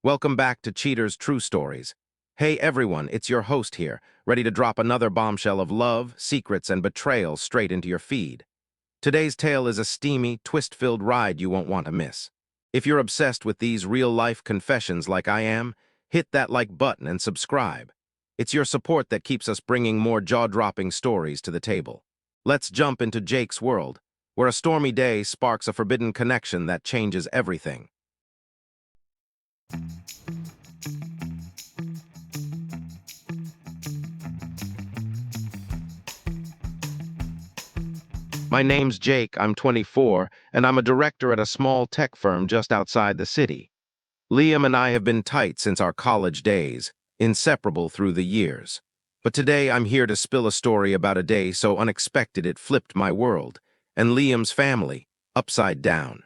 Welcome back to Cheater's True Stories. Hey everyone, it's your host here, ready to drop another bombshell of love, secrets, and betrayal straight into your feed. Today's tale is a steamy, twist-filled ride you won't want to miss. If you're obsessed with these real-life confessions like I am, hit that like button and subscribe. It's your support that keeps us bringing more jaw-dropping stories to the table. Let's jump into Jake's world, where a stormy day sparks a forbidden connection that changes everything. My name's Jake, I'm 24, and I'm a director at a small tech firm just outside the city. Liam and I have been tight since our college days, inseparable through the years. But today I'm here to spill a story about a day so unexpected it flipped my world, and Liam's family, upside down.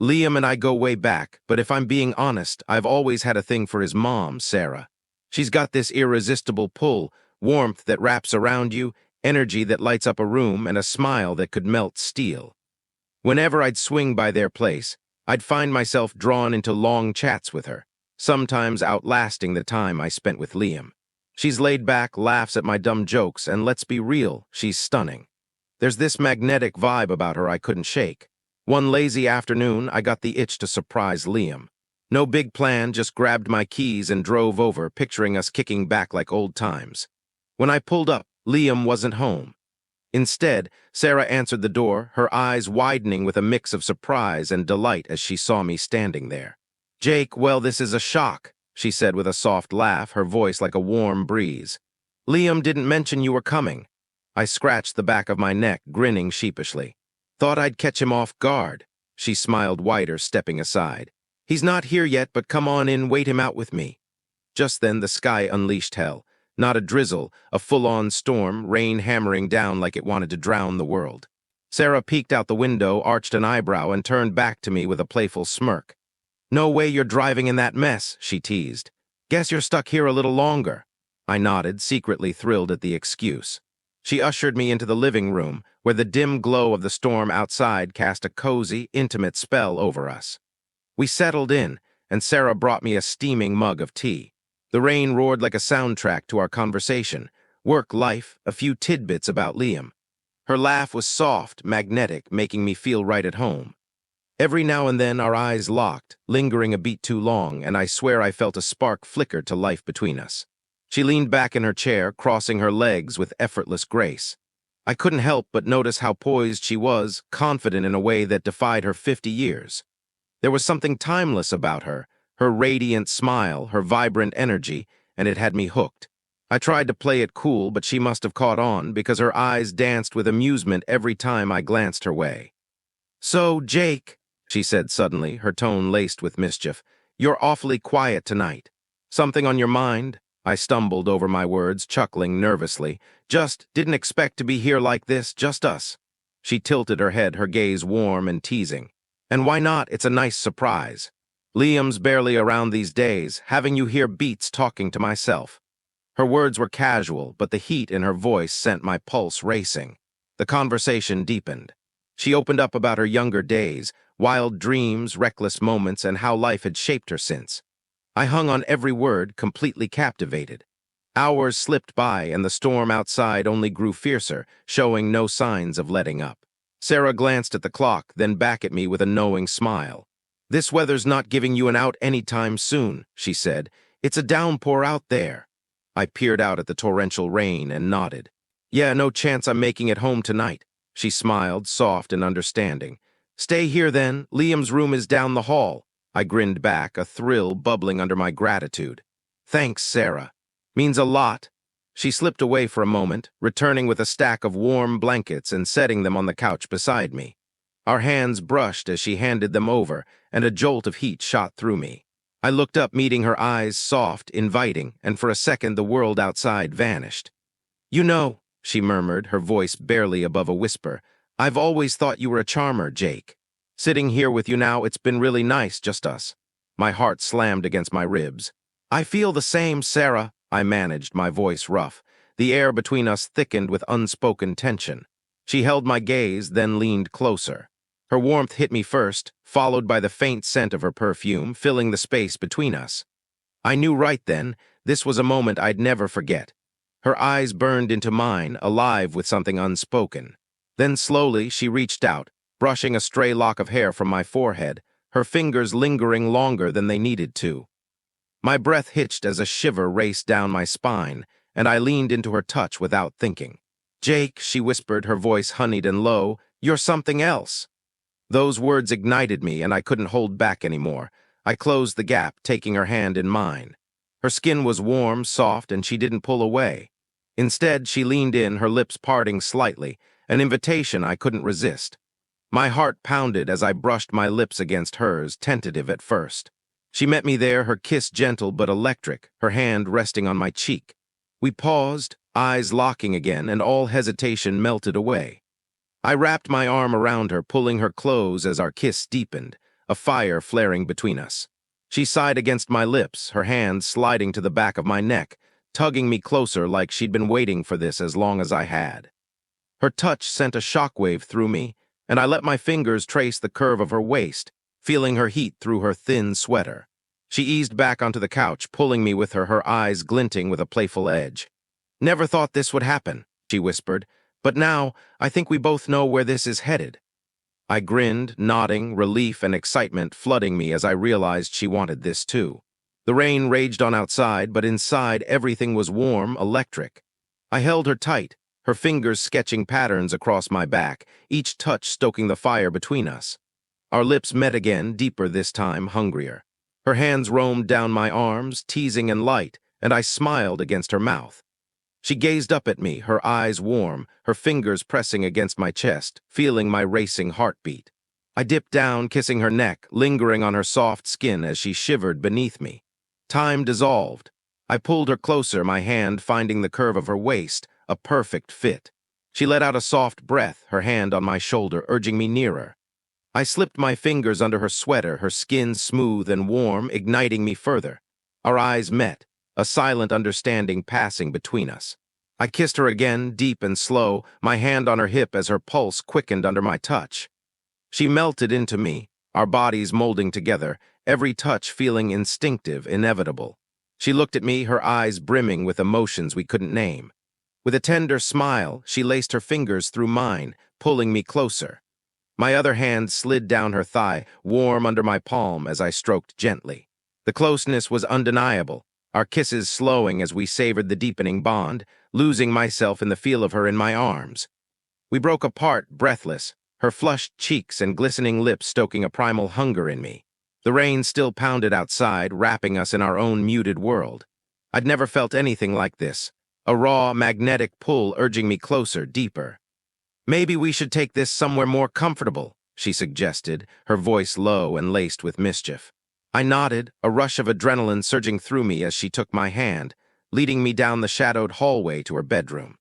Liam and I go way back, but if I'm being honest, I've always had a thing for his mom, Sarah. She's got this irresistible pull, warmth that wraps around you, energy that lights up a room, and a smile that could melt steel. Whenever I'd swing by their place, I'd find myself drawn into long chats with her, sometimes outlasting the time I spent with Liam. She's laid back, laughs at my dumb jokes, and let's be real, she's stunning. There's this magnetic vibe about her I couldn't shake. One lazy afternoon, I got the itch to surprise Liam. No big plan, just grabbed my keys and drove over, picturing us kicking back like old times. When I pulled up, Liam wasn't home. Instead, Sarah answered the door, her eyes widening with a mix of surprise and delight as she saw me standing there. "Jake, well, this is a shock," she said with a soft laugh, her voice like a warm breeze. "Liam didn't mention you were coming." I scratched the back of my neck, grinning sheepishly. "Thought I'd catch him off guard." She smiled wider, stepping aside. "He's not here yet, but come on in, wait him out with me." Just then the sky unleashed hell. Not a drizzle, a full-on storm, rain hammering down like it wanted to drown the world. Sarah peeked out the window, arched an eyebrow, and turned back to me with a playful smirk. "No way you're driving in that mess," she teased. "Guess you're stuck here a little longer." I nodded, secretly thrilled at the excuse. She ushered me into the living room, where the dim glow of the storm outside cast a cozy, intimate spell over us. We settled in, and Sarah brought me a steaming mug of tea. The rain roared like a soundtrack to our conversation, work life, a few tidbits about Liam. Her laugh was soft, magnetic, making me feel right at home. Every now and then our eyes locked, lingering a beat too long, and I swear I felt a spark flicker to life between us. She leaned back in her chair, crossing her legs with effortless grace. I couldn't help but notice how poised she was, confident in a way that defied her 50 years. There was something timeless about her radiant smile, her vibrant energy, and it had me hooked. I tried to play it cool, but she must have caught on because her eyes danced with amusement every time I glanced her way. "So, Jake," she said suddenly, her tone laced with mischief, "you're awfully quiet tonight. Something on your mind?" I stumbled over my words, chuckling nervously. "Just didn't expect to be here like this, just us." She tilted her head, her gaze warm and teasing. "And why not? It's a nice surprise. Liam's barely around these days, having you here beats talking to myself." Her words were casual, but the heat in her voice sent my pulse racing. The conversation deepened. She opened up about her younger days, wild dreams, reckless moments, and how life had shaped her since. I hung on every word, completely captivated. Hours slipped by, and the storm outside only grew fiercer, showing no signs of letting up. Sarah glanced at the clock, then back at me with a knowing smile. "This weather's not giving you an out anytime soon," she said. "It's a downpour out there." I peered out at the torrential rain and nodded. "Yeah, no chance I'm making it home tonight." She smiled, soft and understanding. "Stay here then. Liam's room is down the hall." I grinned back, a thrill bubbling under my gratitude. "Thanks, Sarah. Means a lot." She slipped away for a moment, returning with a stack of warm blankets and setting them on the couch beside me. Our hands brushed as she handed them over, and a jolt of heat shot through me. I looked up, meeting her eyes, soft, inviting, and for a second the world outside vanished. "You know," she murmured, her voice barely above a whisper, "I've always thought you were a charmer, Jake. Sitting here with you now, it's been really nice, just us." My heart slammed against my ribs. "I feel the same, Sarah," I managed, my voice rough. The air between us thickened with unspoken tension. She held my gaze, then leaned closer. Her warmth hit me first, followed by the faint scent of her perfume, filling the space between us. I knew right then, this was a moment I'd never forget. Her eyes burned into mine, alive with something unspoken. Then slowly she reached out, brushing a stray lock of hair from my forehead, her fingers lingering longer than they needed to. My breath hitched as a shiver raced down my spine, and I leaned into her touch without thinking. "Jake," she whispered, her voice honeyed and low, "you're something else." Those words ignited me, and I couldn't hold back anymore. I closed the gap, taking her hand in mine. Her skin was warm, soft, and she didn't pull away. Instead, she leaned in, her lips parting slightly, an invitation I couldn't resist. My heart pounded as I brushed my lips against hers, tentative at first. She met me there, her kiss gentle but electric, her hand resting on my cheek. We paused, eyes locking again, and all hesitation melted away. I wrapped my arm around her, pulling her close as our kiss deepened, a fire flaring between us. She sighed against my lips, her hand sliding to the back of my neck, tugging me closer like she'd been waiting for this as long as I had. Her touch sent a shockwave through me, and I let my fingers trace the curve of her waist, feeling her heat through her thin sweater. She eased back onto the couch, pulling me with her, her eyes glinting with a playful edge. "Never thought this would happen," she whispered, "but now I think we both know where this is headed." I grinned, nodding, relief and excitement flooding me as I realized she wanted this too. The rain raged on outside, but inside everything was warm, electric. I held her tight, her fingers sketching patterns across my back, each touch stoking the fire between us. Our lips met again, deeper this time, hungrier. Her hands roamed down my arms, teasing and light, and I smiled against her mouth. She gazed up at me, her eyes warm, her fingers pressing against my chest, feeling my racing heartbeat. I dipped down, kissing her neck, lingering on her soft skin as she shivered beneath me. Time dissolved. I pulled her closer, my hand finding the curve of her waist, a perfect fit. She let out a soft breath, her hand on my shoulder, urging me nearer. I slipped my fingers under her sweater, her skin smooth and warm, igniting me further. Our eyes met, a silent understanding passing between us. I kissed her again, deep and slow, my hand on her hip as her pulse quickened under my touch. She melted into me, our bodies molding together, every touch feeling instinctive, inevitable. She looked at me, her eyes brimming with emotions we couldn't name. With a tender smile, she laced her fingers through mine, pulling me closer. My other hand slid down her thigh, warm under my palm as I stroked gently. The closeness was undeniable, our kisses slowing as we savored the deepening bond, losing myself in the feel of her in my arms. We broke apart, breathless, her flushed cheeks and glistening lips stoking a primal hunger in me. The rain still pounded outside, wrapping us in our own muted world. I'd never felt anything like this, a raw, magnetic pull urging me closer, deeper. "Maybe we should take this somewhere more comfortable," she suggested, her voice low and laced with mischief. I nodded, a rush of adrenaline surging through me as she took my hand, leading me down the shadowed hallway to her bedroom.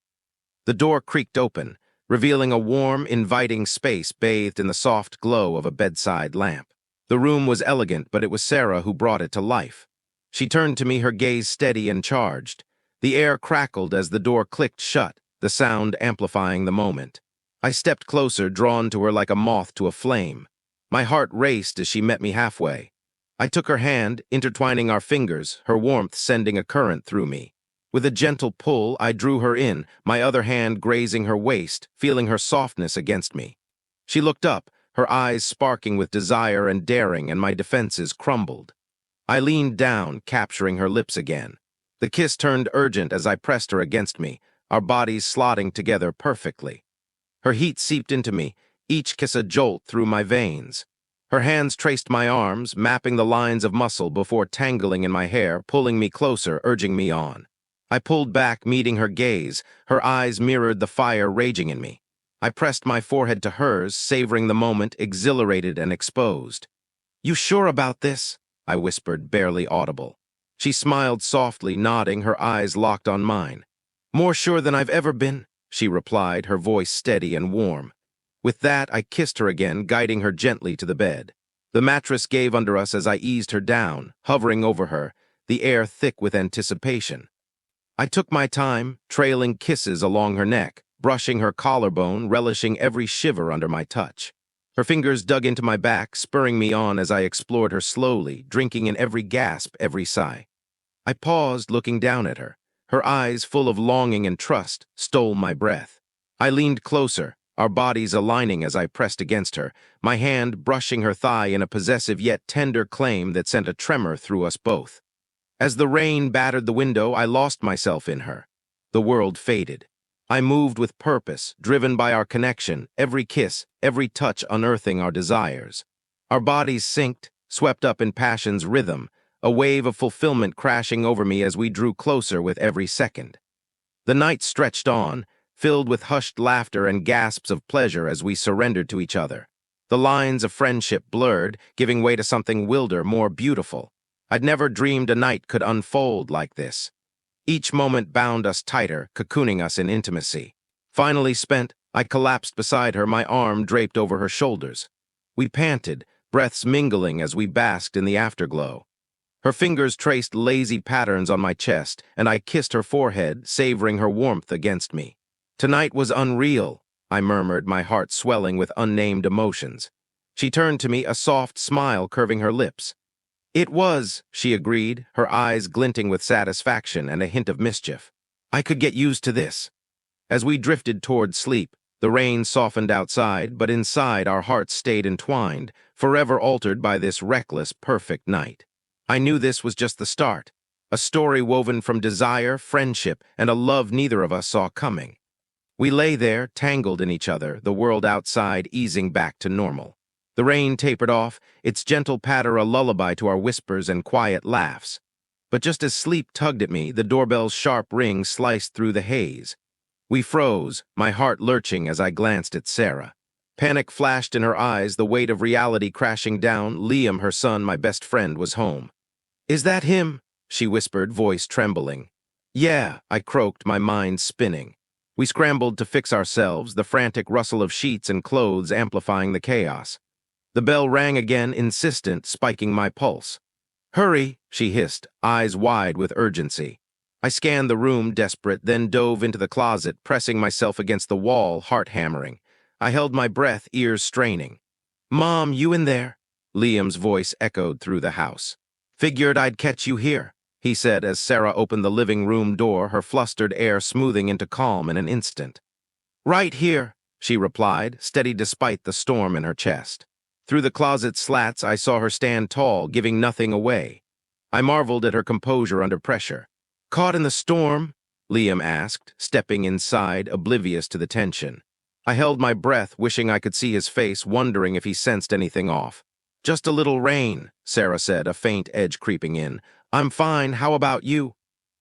The door creaked open, revealing a warm, inviting space bathed in the soft glow of a bedside lamp. The room was elegant, but it was Sarah who brought it to life. She turned to me, her gaze steady and charged. The air crackled as the door clicked shut, the sound amplifying the moment. I stepped closer, drawn to her like a moth to a flame. My heart raced as she met me halfway. I took her hand, intertwining our fingers, her warmth sending a current through me. With a gentle pull, I drew her in, my other hand grazing her waist, feeling her softness against me. She looked up, her eyes sparking with desire and daring, and my defenses crumbled. I leaned down, capturing her lips again. The kiss turned urgent as I pressed her against me, our bodies slotting together perfectly. Her heat seeped into me, each kiss a jolt through my veins. Her hands traced my arms, mapping the lines of muscle before tangling in my hair, pulling me closer, urging me on. I pulled back, meeting her gaze. Her eyes mirrored the fire raging in me. I pressed my forehead to hers, savoring the moment, exhilarated and exposed. "You sure about this?" I whispered, barely audible. She smiled softly, nodding, her eyes locked on mine. "More sure than I've ever been," she replied, her voice steady and warm. With that, I kissed her again, guiding her gently to the bed. The mattress gave under us as I eased her down, hovering over her, the air thick with anticipation. I took my time, trailing kisses along her neck, brushing her collarbone, relishing every shiver under my touch. Her fingers dug into my back, spurring me on as I explored her slowly, drinking in every gasp, every sigh. I paused, looking down at her. Her eyes, full of longing and trust, stole my breath. I leaned closer, our bodies aligning as I pressed against her, my hand brushing her thigh in a possessive yet tender claim that sent a tremor through us both. As the rain battered the window, I lost myself in her. The world faded. I moved with purpose, driven by our connection, every kiss, every touch unearthing our desires. Our bodies synced, swept up in passion's rhythm, a wave of fulfillment crashing over me as we drew closer with every second. The night stretched on, filled with hushed laughter and gasps of pleasure as we surrendered to each other. The lines of friendship blurred, giving way to something wilder, more beautiful. I'd never dreamed a night could unfold like this. Each moment bound us tighter, cocooning us in intimacy. Finally spent, I collapsed beside her, my arm draped over her shoulders. We panted, breaths mingling as we basked in the afterglow. Her fingers traced lazy patterns on my chest, and I kissed her forehead, savoring her warmth against me. Tonight was unreal, I murmured, my heart swelling with unnamed emotions. She turned to me, a soft smile curving her lips. It was, she agreed, her eyes glinting with satisfaction and a hint of mischief. I could get used to this. As we drifted toward sleep, the rain softened outside, but inside our hearts stayed entwined, forever altered by this reckless, perfect night. I knew this was just the start, a story woven from desire, friendship, and a love neither of us saw coming. We lay there, tangled in each other, the world outside easing back to normal. The rain tapered off, its gentle patter a lullaby to our whispers and quiet laughs. But just as sleep tugged at me, the doorbell's sharp ring sliced through the haze. We froze, my heart lurching as I glanced at Sarah. Panic flashed in her eyes, the weight of reality crashing down. Liam, her son, my best friend, was home. "Is that him?" she whispered, voice trembling. "Yeah," I croaked, my mind spinning. We scrambled to fix ourselves, the frantic rustle of sheets and clothes amplifying the chaos. The bell rang again, insistent, spiking my pulse. "Hurry," she hissed, eyes wide with urgency. I scanned the room, desperate, then dove into the closet, pressing myself against the wall, heart hammering. I held my breath, ears straining. "Mom, you in there?" Liam's voice echoed through the house. "Figured I'd catch you here," he said as Sarah opened the living room door, her flustered air smoothing into calm in an instant. "Right here," she replied, steady despite the storm in her chest. Through the closet's slats, I saw her stand tall, giving nothing away. I marveled at her composure under pressure. "Caught in the storm?" Liam asked, stepping inside, oblivious to the tension. I held my breath, wishing I could see his face, wondering if he sensed anything off. "Just a little rain," Sarah said, a faint edge creeping in. "I'm fine, how about you?"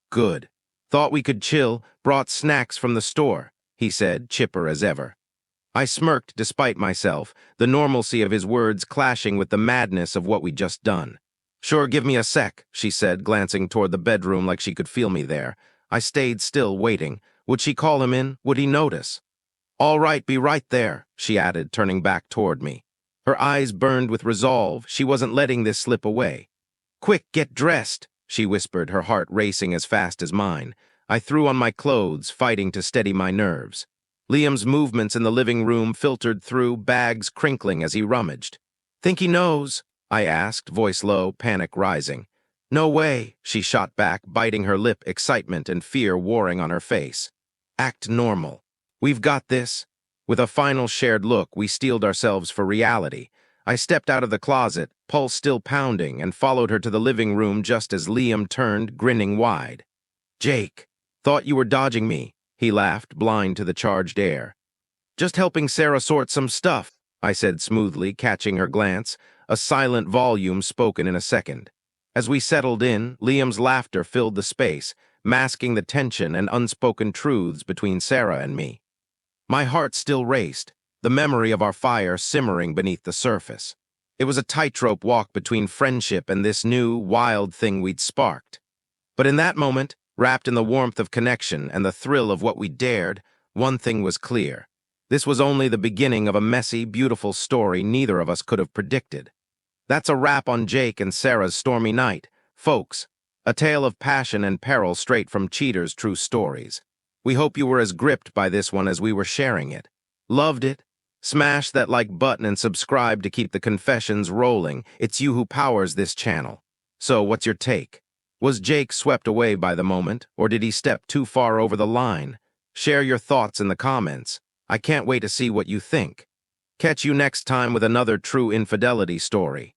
"Good. Thought we could chill, brought snacks from the store," he said, chipper as ever. I smirked despite myself, the normalcy of his words clashing with the madness of what we'd just done. "Sure, give me a sec," she said, glancing toward the bedroom like she could feel me there. I stayed still, waiting. Would she call him in? Would he notice? "All right, be right there," she added, turning back toward me. Her eyes burned with resolve. She wasn't letting this slip away. "Quick, get dressed," she whispered, her heart racing as fast as mine. I threw on my clothes, fighting to steady my nerves. Liam's movements in the living room filtered through, bags crinkling as he rummaged. "Think he knows?" I asked, voice low, panic rising. "No way," she shot back, biting her lip, excitement and fear warring on her face. "Act normal. We've got this." With a final shared look, we steeled ourselves for reality. I stepped out of the closet, pulse still pounding, and followed her to the living room just as Liam turned, grinning wide. "Jake, thought you were dodging me," he laughed, blind to the charged air. "Just helping Sarah sort some stuff," I said smoothly, catching her glance, a silent volume spoken in a second. As we settled in, Liam's laughter filled the space, masking the tension and unspoken truths between Sarah and me. My heart still raced, the memory of our fire simmering beneath the surface. It was a tightrope walk between friendship and this new, wild thing we'd sparked. But in that moment, wrapped in the warmth of connection and the thrill of what we dared, one thing was clear. This was only the beginning of a messy, beautiful story neither of us could have predicted. That's a wrap on Jake and Sarah's stormy night, folks. A tale of passion and peril straight from cheaters' true stories. We hope you were as gripped by this one as we were sharing it. Loved it? Smash that like button and subscribe to keep the confessions rolling. It's you who powers this channel. So, what's your take? Was Jake swept away by the moment, or did he step too far over the line? Share your thoughts in the comments. I can't wait to see what you think. Catch you next time with another true infidelity story.